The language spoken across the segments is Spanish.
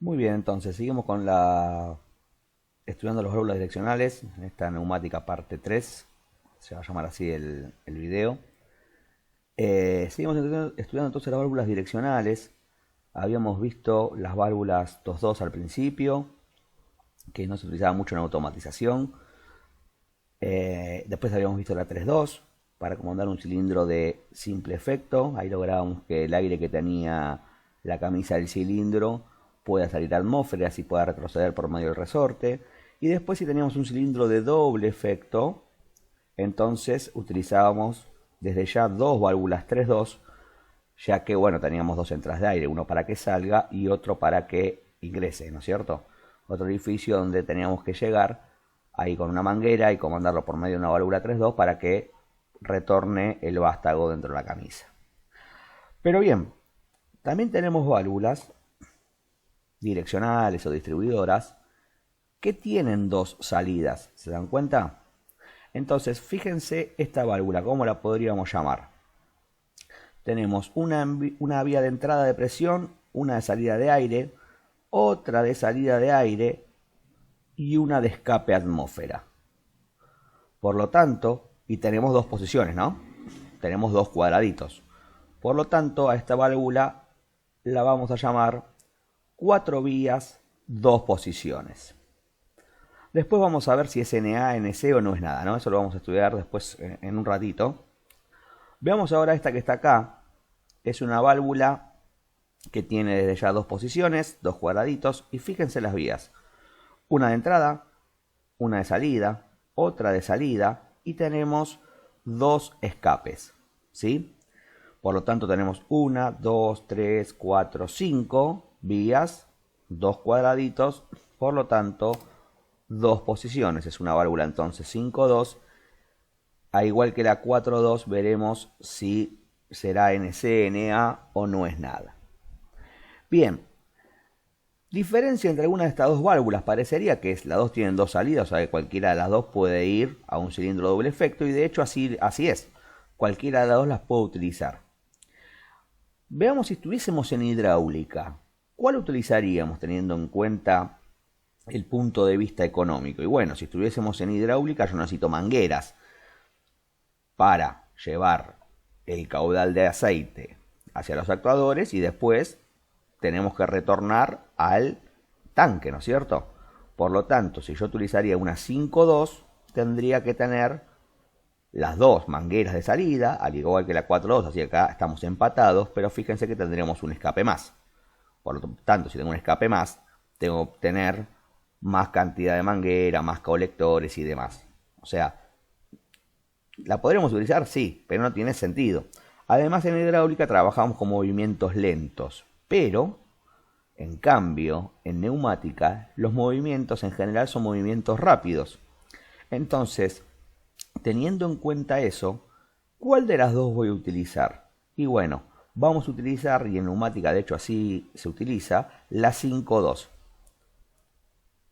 Muy bien, entonces seguimos con estudiando las válvulas direccionales, en esta neumática parte 3 se va a llamar así el video. Seguimos estudiando entonces las válvulas direccionales. Habíamos visto las válvulas 2.2 al principio, que no se utilizaba mucho en automatización. Después habíamos visto la 3.2 para comandar un cilindro de simple efecto. Ahí lográbamos que el aire que tenía la camisa del cilindro pueda salir a atmósfera y así pueda retroceder por medio del resorte. Y después, si teníamos un cilindro de doble efecto, entonces utilizábamos desde ya dos válvulas 3.2, ya que bueno, teníamos dos entradas de aire, uno para que salga y otro para que ingrese, ¿no es cierto? Otro orificio donde teníamos que llegar ahí con una manguera y comandarlo por medio de una válvula 3.2 para que retorne el vástago dentro de la camisa. Pero bien, también tenemos válvulas direccionales o distribuidoras que tienen dos salidas, ¿se dan cuenta? Entonces, fíjense esta válvula, ¿cómo la podríamos llamar? Tenemos una vía de entrada de presión, una de salida de aire, otra de salida de aire y una de escape atmósfera. Por lo tanto, y tenemos dos posiciones, ¿no? Tenemos dos cuadraditos. Por lo tanto, a esta válvula la vamos a llamar 4 vías, 2 posiciones. Después vamos a ver si es NA, NC o no es nada, ¿no? Eso lo vamos a estudiar después en un ratito. Veamos ahora esta que está acá. Es una válvula que tiene desde ya dos posiciones, dos cuadraditos, y fíjense las vías. Una de entrada, una de salida, otra de salida, y tenemos dos escapes, ¿sí? Por lo tanto tenemos 1, 2, 3, 4, 5 vías, dos cuadraditos, por lo tanto dos posiciones. Es una válvula entonces 5.2. A igual que la 4.2 veremos si será NC, NA o no es nada. Bien, diferencia entre algunas de estas dos válvulas parecería que las dos tienen dos salidas, o sea que cualquiera de las dos puede ir a un cilindro doble efecto, y de hecho así es. Cualquiera de las dos las puedo utilizar. Veamos si estuviésemos en hidráulica. ¿Cuál utilizaríamos teniendo en cuenta el punto de vista económico? Y bueno, si estuviésemos en hidráulica yo necesito mangueras para llevar el caudal de aceite hacia los actuadores y después tenemos que retornar al tanque, ¿no es cierto? Por lo tanto, si yo utilizaría una 5.2, tendría que tener las dos mangueras de salida, al igual que la 4.2, así que acá estamos empatados, pero fíjense que tendríamos un escape más. Por lo tanto, si tengo un escape más, tengo que obtener más cantidad de manguera, más colectores y demás. O sea, ¿la podremos utilizar? Sí, pero no tiene sentido. Además, en hidráulica trabajamos con movimientos lentos, pero en cambio, en neumática, los movimientos en general son movimientos rápidos. Entonces, teniendo en cuenta eso, ¿cuál de las dos voy a utilizar? Y bueno, vamos a utilizar, y en neumática de hecho así se utiliza, la 5.2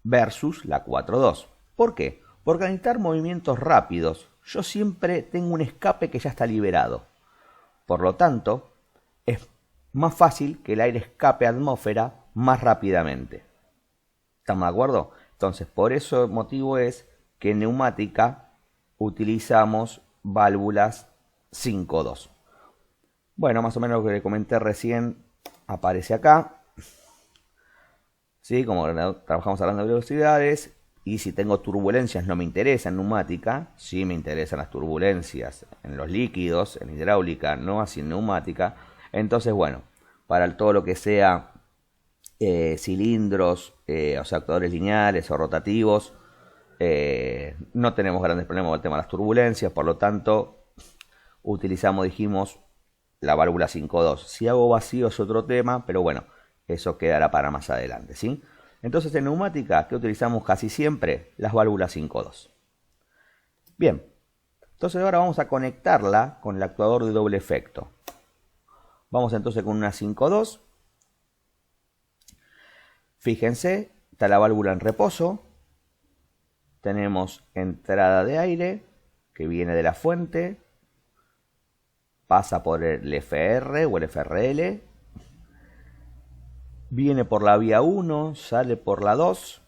versus la 4.2. ¿Por qué? Porque al necesitar movimientos rápidos, yo siempre tengo un escape que ya está liberado. Por lo tanto, es más fácil que el aire escape a atmósfera más rápidamente. ¿Estamos de acuerdo? Entonces, por ese motivo es que en neumática utilizamos válvulas 5.2. Bueno, más o menos lo que le comenté recién aparece acá. ¿Sí? Como trabajamos hablando de velocidades, y si tengo turbulencias no me interesa en neumática, sí me interesan las turbulencias en los líquidos, en hidráulica, no así en neumática. Entonces, bueno, para todo lo que sea cilindros, o sea, actuadores lineales o rotativos, no tenemos grandes problemas con el tema de las turbulencias, por lo tanto, utilizamos, dijimos, la válvula 5.2. Si hago vacío es otro tema, pero bueno, eso quedará para más adelante, ¿sí? Entonces, en neumática, ¿qué utilizamos casi siempre? Las válvulas 5.2. Bien, entonces ahora vamos a conectarla con el actuador de doble efecto. Vamos entonces con una 5.2. Fíjense, está la válvula en reposo. Tenemos entrada de aire que viene de la fuente, pasa por el FR o el FRL, viene por la vía 1, sale por la 2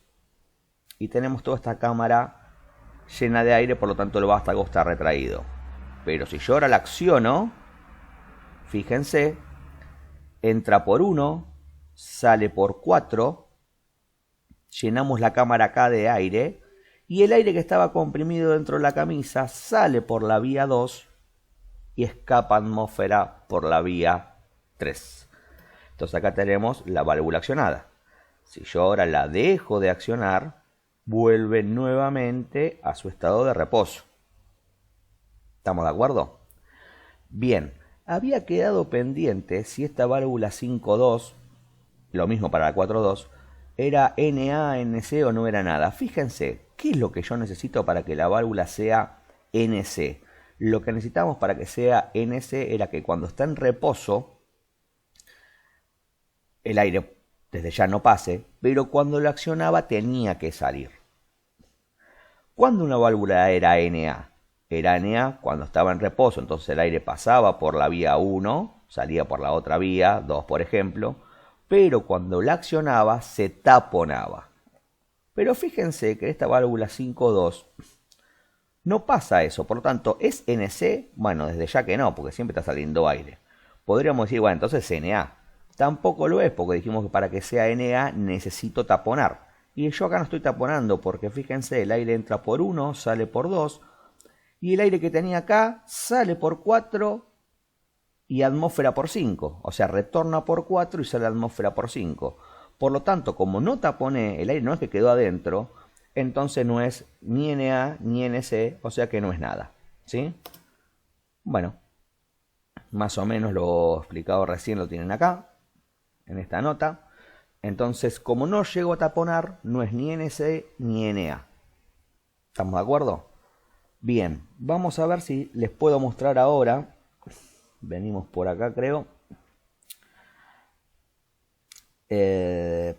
y tenemos toda esta cámara llena de aire, por lo tanto el vástago está retraído. Pero si yo ahora la acciono, fíjense, entra por 1, sale por 4, llenamos la cámara acá de aire y el aire que estaba comprimido dentro de la camisa sale por la vía 2 y escapa atmósfera por la vía 3. Entonces acá tenemos la válvula accionada. Si yo ahora la dejo de accionar, vuelve nuevamente a su estado de reposo. ¿Estamos de acuerdo? Bien, había quedado pendiente si esta válvula 5.2, lo mismo para la 4.2, era NA, NC o no era nada. Fíjense, ¿qué es lo que yo necesito para que la válvula sea NC? Lo que necesitamos para que sea NC era que cuando está en reposo, el aire desde ya no pase, pero cuando lo accionaba tenía que salir. ¿Cuándo una válvula era NA? Era NA cuando estaba en reposo, entonces el aire pasaba por la vía 1, salía por la otra vía, 2 por ejemplo, pero cuando la accionaba se taponaba. Pero fíjense que esta válvula 5.2 no pasa eso, por lo tanto, ¿es NC? Bueno, desde ya que no, porque siempre está saliendo aire. Podríamos decir, bueno, entonces es NA. Tampoco lo es, porque dijimos que para que sea NA necesito taponar. Y yo acá no estoy taponando, porque fíjense, el aire entra por 1, sale por 2, y el aire que tenía acá sale por 4 y atmósfera por 5. O sea, retorna por 4 y sale atmósfera por 5. Por lo tanto, como no taponé, el aire no es que quedó adentro, entonces no es ni NA ni NC, o sea que no es nada. ¿Sí? Bueno, más o menos lo explicado recién lo tienen acá, en esta nota. Entonces, como no llego a taponar, no es ni NC ni NA. ¿Estamos de acuerdo? Bien, vamos a ver si les puedo mostrar ahora. Venimos por acá, creo.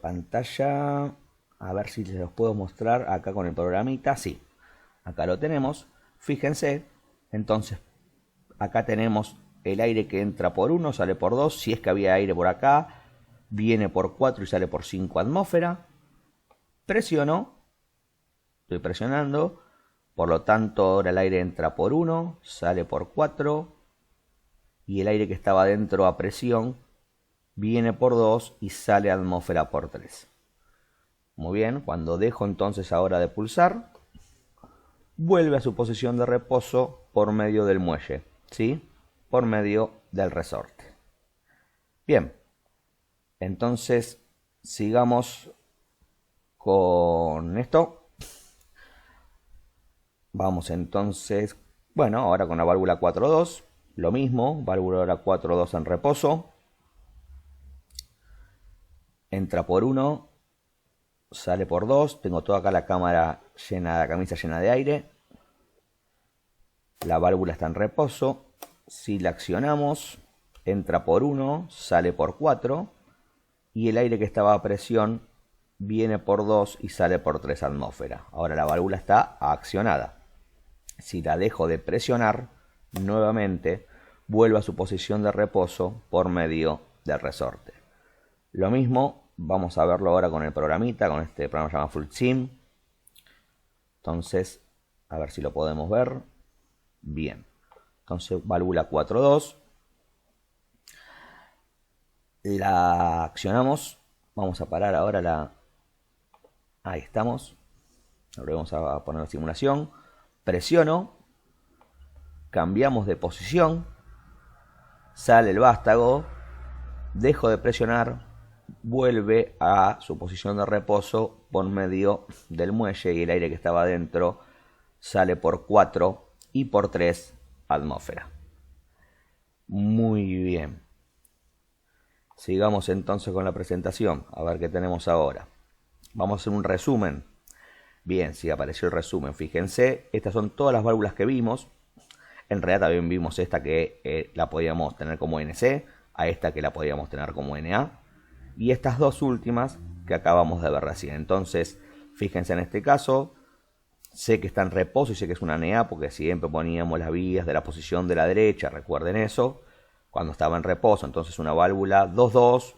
Pantalla. A ver si les los puedo mostrar acá con el programita. Sí, acá lo tenemos. Fíjense. Entonces, acá tenemos el aire que entra por 1, sale por 2. Si es que había aire por acá, viene por 4 y sale por 5 atmósfera. Presiono. Estoy presionando. Por lo tanto, ahora el aire entra por 1, sale por 4. Y el aire que estaba dentro a presión viene por 2 y sale a atmósfera por 3. Muy bien, cuando dejo entonces ahora de pulsar, vuelve a su posición de reposo por medio del muelle, ¿sí? Por medio del resorte. Bien, entonces sigamos con esto. Vamos entonces, bueno, ahora con la válvula 4.2, lo mismo, válvula ahora 4.2 en reposo. Entra por 1, sale por 2, tengo toda acá la cámara llena, la camisa llena de aire. La válvula está en reposo, si la accionamos, entra por 1, sale por 4 y el aire que estaba a presión viene por 2 y sale por 3 atmósferas. Ahora la válvula está accionada. Si la dejo de presionar, nuevamente vuelve a su posición de reposo por medio del resorte. Lo mismo, vamos a verlo ahora con el programita, con este programa llamado FluidSim. Entonces, a ver si lo podemos ver. Bien. Entonces, válvula 4.2. La accionamos. Vamos a parar ahora la... Ahí estamos. Ahora vamos a poner la simulación. Presiono. Cambiamos de posición. Sale el vástago. Dejo de presionar. Vuelve a su posición de reposo por medio del muelle y el aire que estaba adentro sale por 4 y por 3 atmósferas. Muy bien. Sigamos entonces con la presentación. A ver qué tenemos ahora. Vamos a hacer un resumen. Bien, sí apareció el resumen. Fíjense, estas son todas las válvulas que vimos. En realidad también vimos esta que la podíamos tener como NC, a esta que la podíamos tener como NA. Y estas dos últimas que acabamos de ver recién. Entonces, fíjense en este caso, sé que está en reposo y sé que es una NA porque siempre poníamos las vías de la posición de la derecha, recuerden eso, cuando estaba en reposo. Entonces una válvula 2.2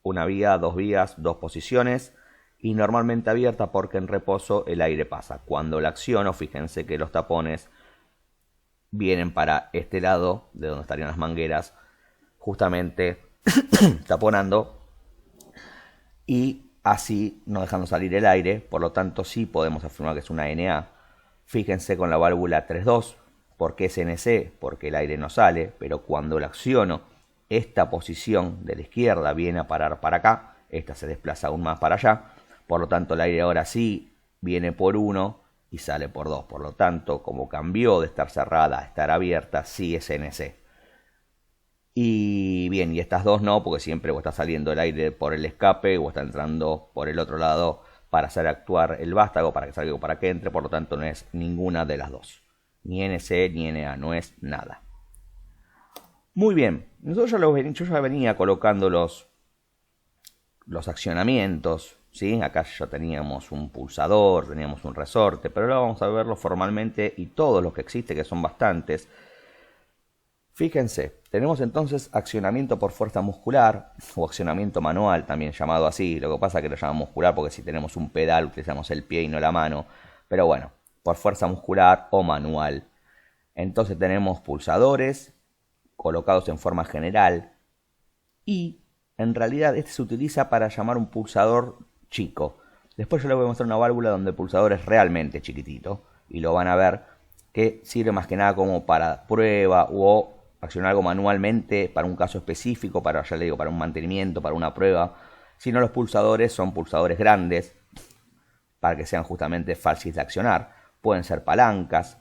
una vía, dos vías, dos posiciones, y normalmente abierta porque en reposo el aire pasa. Cuando la acciono, fíjense que los tapones vienen para este lado, de donde estarían las mangueras, justamente taponando, y así no dejando salir el aire. Por lo tanto, sí podemos afirmar que es una NA. Fíjense con la válvula 3.2, ¿por qué es NC? Porque el aire no sale, pero cuando la acciono, esta posición de la izquierda viene a parar para acá, esta se desplaza aún más para allá, por lo tanto el aire ahora sí viene por 1 y sale por 2, por lo tanto como cambió de estar cerrada a estar abierta, sí es NC. Y bien, y estas dos no, porque siempre o está saliendo el aire por el escape o está entrando por el otro lado para hacer actuar el vástago, para que salga o para que entre, por lo tanto no es ninguna de las dos. Ni NC ni NA, no es nada. Muy bien, yo ya venía colocando los accionamientos, ¿sí? Acá ya teníamos un pulsador, teníamos un resorte, pero ahora vamos a verlo formalmente y todos los que existen, que son bastantes. Fíjense, tenemos entonces accionamiento por fuerza muscular o accionamiento manual, también llamado así. Lo que pasa es que lo llamamos muscular porque si tenemos un pedal utilizamos el pie y no la mano. Pero bueno, por fuerza muscular o manual. Entonces tenemos pulsadores colocados en forma general y en realidad este se utiliza para llamar un pulsador chico. Después yo les voy a mostrar una válvula donde el pulsador es realmente chiquitito y lo van a ver que sirve más que nada como para prueba o accionar algo manualmente para un caso específico, para, ya le digo, para un mantenimiento, para una prueba. Si no, los pulsadores son pulsadores grandes para que sean justamente fáciles de accionar. Pueden ser palancas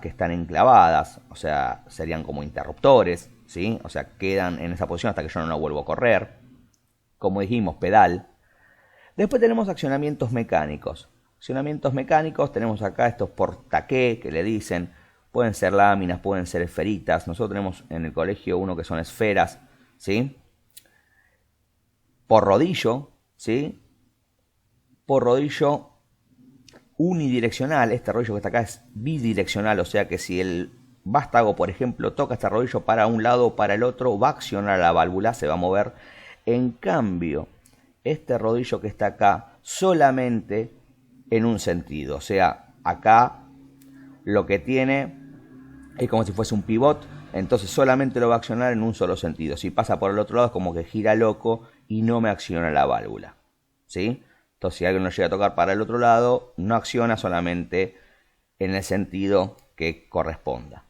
que están enclavadas, o sea, serían como interruptores, ¿sí? O sea, quedan en esa posición hasta que yo no vuelvo a correr. Como dijimos, pedal. Después tenemos accionamientos mecánicos. Accionamientos mecánicos, tenemos acá estos portaqué que le dicen. Pueden ser láminas, pueden ser esferitas. Nosotros tenemos en el colegio uno que son esferas, ¿sí? Por rodillo, ¿sí? Por rodillo unidireccional. Este rodillo que está acá es bidireccional, o sea que si el vástago, por ejemplo, toca este rodillo para un lado o para el otro, va a accionar la válvula, se va a mover. En cambio, este rodillo que está acá solamente en un sentido, o sea, acá lo que tiene es como si fuese un pivot, entonces solamente lo va a accionar en un solo sentido. Si pasa por el otro lado es como que gira loco y no me acciona la válvula, ¿sí? Entonces si alguien lo llega a tocar para el otro lado, no acciona solamente en el sentido que corresponda.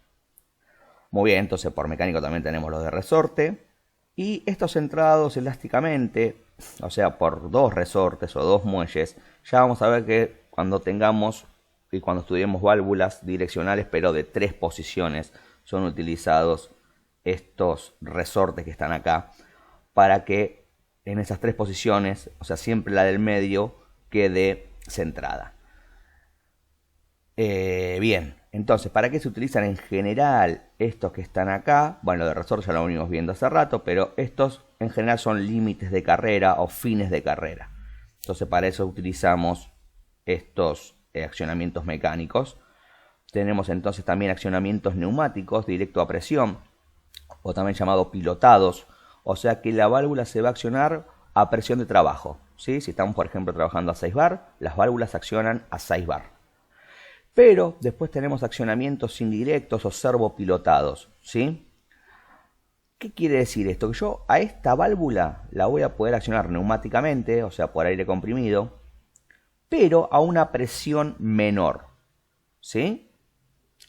Muy bien, entonces por mecánico también tenemos los de resorte. Y estos centrados elásticamente, o sea, por dos resortes o dos muelles, ya vamos a ver que cuando tengamos y cuando estudiemos válvulas direccionales, pero de 3 posiciones, son utilizados estos resortes que están acá para que en esas 3 posiciones, o sea, siempre la del medio, quede centrada. Bien, entonces, ¿para qué se utilizan en general estos que están acá? Bueno, de resorte ya lo venimos viendo hace rato, pero estos en general son límites de carrera o fines de carrera. Entonces, para eso utilizamos estos accionamientos mecánicos. Tenemos entonces también accionamientos neumáticos directo a presión, o también llamados pilotados, o sea que la válvula se va a accionar a presión de trabajo, ¿sí? Si estamos, por ejemplo, trabajando a 6 bar, las válvulas accionan a 6 bar. Pero después tenemos accionamientos indirectos o servopilotados, ¿sí? ¿Qué quiere decir esto? Que yo a esta válvula la voy a poder accionar neumáticamente, o sea, por aire comprimido, pero a una presión menor, ¿sí?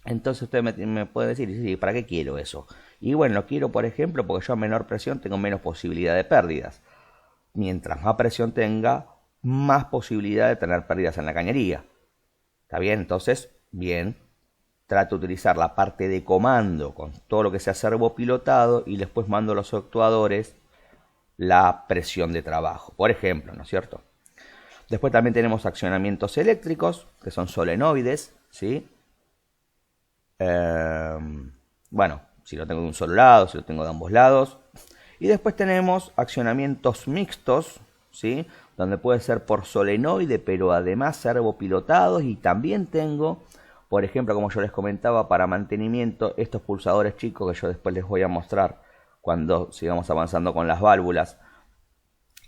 Entonces usted me puede decir, sí, ¿para qué quiero eso? Y bueno, lo quiero, por ejemplo, porque yo a menor presión tengo menos posibilidad de pérdidas. Mientras más presión tenga, más posibilidad de tener pérdidas en la cañería. ¿Está bien? Entonces, bien, trato de utilizar la parte de comando con todo lo que sea servopilotado y después mando a los actuadores la presión de trabajo, por ejemplo, ¿no es cierto? Después también tenemos accionamientos eléctricos, que son solenoides, ¿sí? Bueno, si lo tengo de un solo lado, si lo tengo de ambos lados. Y después tenemos accionamientos mixtos, ¿sí? Donde puede ser por solenoide, pero además servopilotados. Y también tengo, por ejemplo, como yo les comentaba, para mantenimiento, estos pulsadores chicos que yo después les voy a mostrar cuando sigamos avanzando con las válvulas.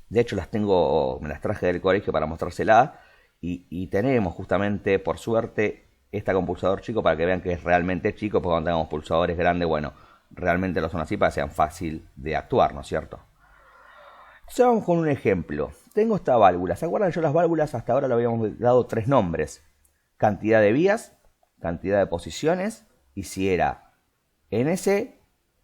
De hecho me las traje del colegio para mostrárselas. Y tenemos justamente, por suerte, este compulsador chico para que vean que es realmente chico, porque cuando tengamos pulsadores grandes, bueno, realmente lo son así para que sean fácil de actuar, ¿no es cierto? Entonces vamos con un ejemplo. Tengo esta válvula. ¿Se acuerdan? Yo las válvulas hasta ahora le habíamos dado 3 nombres. Cantidad de vías, cantidad de posiciones y si era NC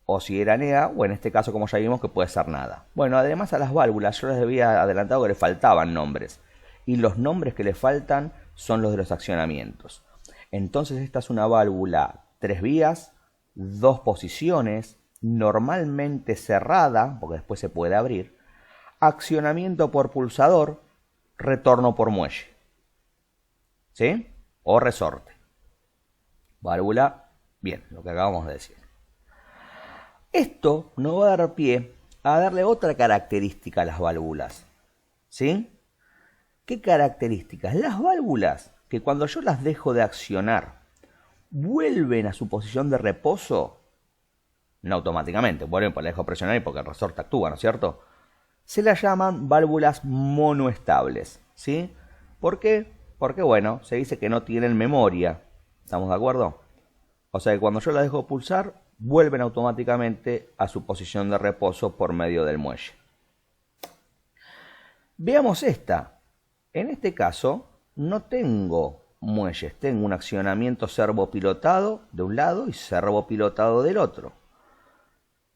o si era NA, o en este caso como ya vimos que puede ser nada. Bueno, además a las válvulas yo les había adelantado que le faltaban nombres. Y los nombres que le faltan son los de los accionamientos. Entonces esta es una válvula 3 vías, 2 posiciones, normalmente cerrada, porque después se puede abrir, accionamiento por pulsador, retorno por muelle, ¿sí? O resorte. Válvula, bien, lo que acabamos de decir. Esto nos va a dar pie a darle otra característica a las válvulas, ¿sí? ¿Qué características? Las válvulas que cuando yo las dejo de accionar vuelven a su posición de reposo, no automáticamente, vuelven por la dejo presionar y porque el resorte actúa, ¿no es cierto? Se las llaman válvulas monoestables, ¿sí? ¿Por qué? Porque, bueno, se dice que no tienen memoria, ¿estamos de acuerdo? O sea que cuando yo las dejo pulsar, vuelven automáticamente a su posición de reposo por medio del muelle. Veamos esta. En este caso, no tengo muelles, tengo un accionamiento servopilotado de un lado y servopilotado del otro.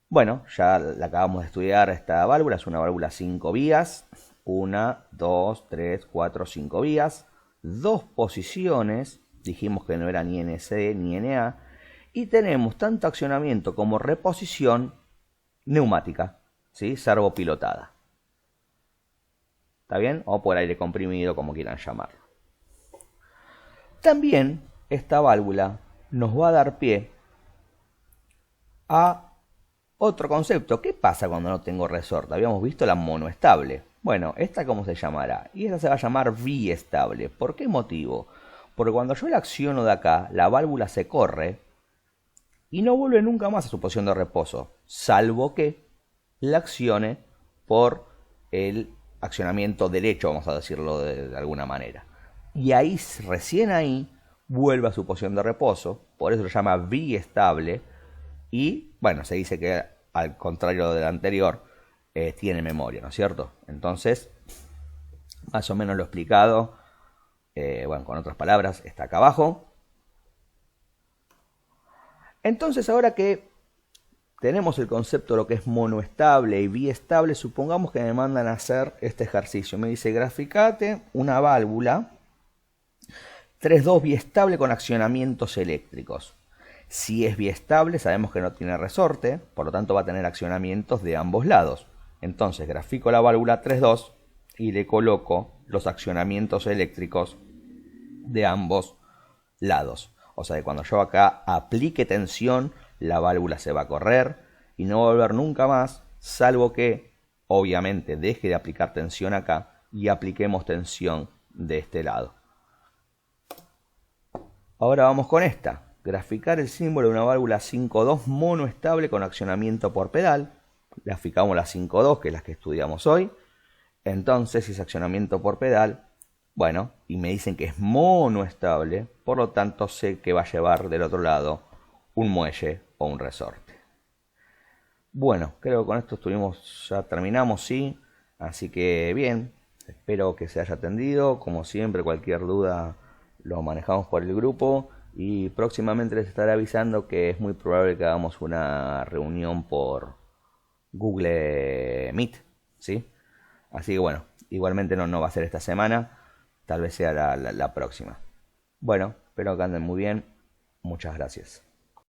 Bueno, ya la acabamos de estudiar esta válvula, es una válvula 5 vías, 1, 2, 3, 4, 5 vías, 2 posiciones, dijimos que no era ni NC ni NA, y tenemos tanto accionamiento como reposición neumática, ¿sí? Servopilotada. ¿Está bien? O por aire comprimido, como quieran llamarlo. También esta válvula nos va a dar pie a otro concepto. ¿Qué pasa cuando no tengo resorte? Habíamos visto la monoestable. Bueno, ¿esta cómo se llamará? Y esta se va a llamar biestable. ¿Por qué motivo? Porque cuando yo la acciono de acá, la válvula se corre y no vuelve nunca más a su posición de reposo, salvo que la accione por el accionamiento derecho, vamos a decirlo de alguna manera. Y ahí, recién ahí, vuelve a su posición de reposo, por eso se llama biestable. Y bueno, se dice que al contrario del anterior, tiene memoria, ¿no es cierto? Entonces, más o menos lo explicado, bueno, con otras palabras, está acá abajo. Entonces, ahora que tenemos el concepto de lo que es monoestable y biestable, supongamos que me mandan a hacer este ejercicio. Me dice, graficate una válvula 3-2 biestable con accionamientos eléctricos. Si es biestable, sabemos que no tiene resorte, por lo tanto va a tener accionamientos de ambos lados. Entonces grafico la válvula 3-2 y le coloco los accionamientos eléctricos de ambos lados. O sea que cuando yo acá aplique tensión, la válvula se va a correr y no va a volver nunca más, salvo que obviamente deje de aplicar tensión acá y apliquemos tensión de este lado. Ahora vamos con esta. Graficar el símbolo de una válvula 5-2 monoestable con accionamiento por pedal. Graficamos la 5-2, que es la que estudiamos hoy. Entonces, si es accionamiento por pedal, bueno, y me dicen que es monoestable, por lo tanto sé que va a llevar del otro lado un muelle o un resorte. Bueno, creo que con esto ya terminamos, sí. Así que bien, espero que se haya atendido. Como siempre, cualquier duda lo manejamos por el grupo. Y próximamente les estaré avisando que es muy probable que hagamos una reunión por Google Meet, ¿sí? Así que bueno, igualmente no va a ser esta semana, tal vez sea la próxima. Bueno, espero que anden muy bien. Muchas gracias.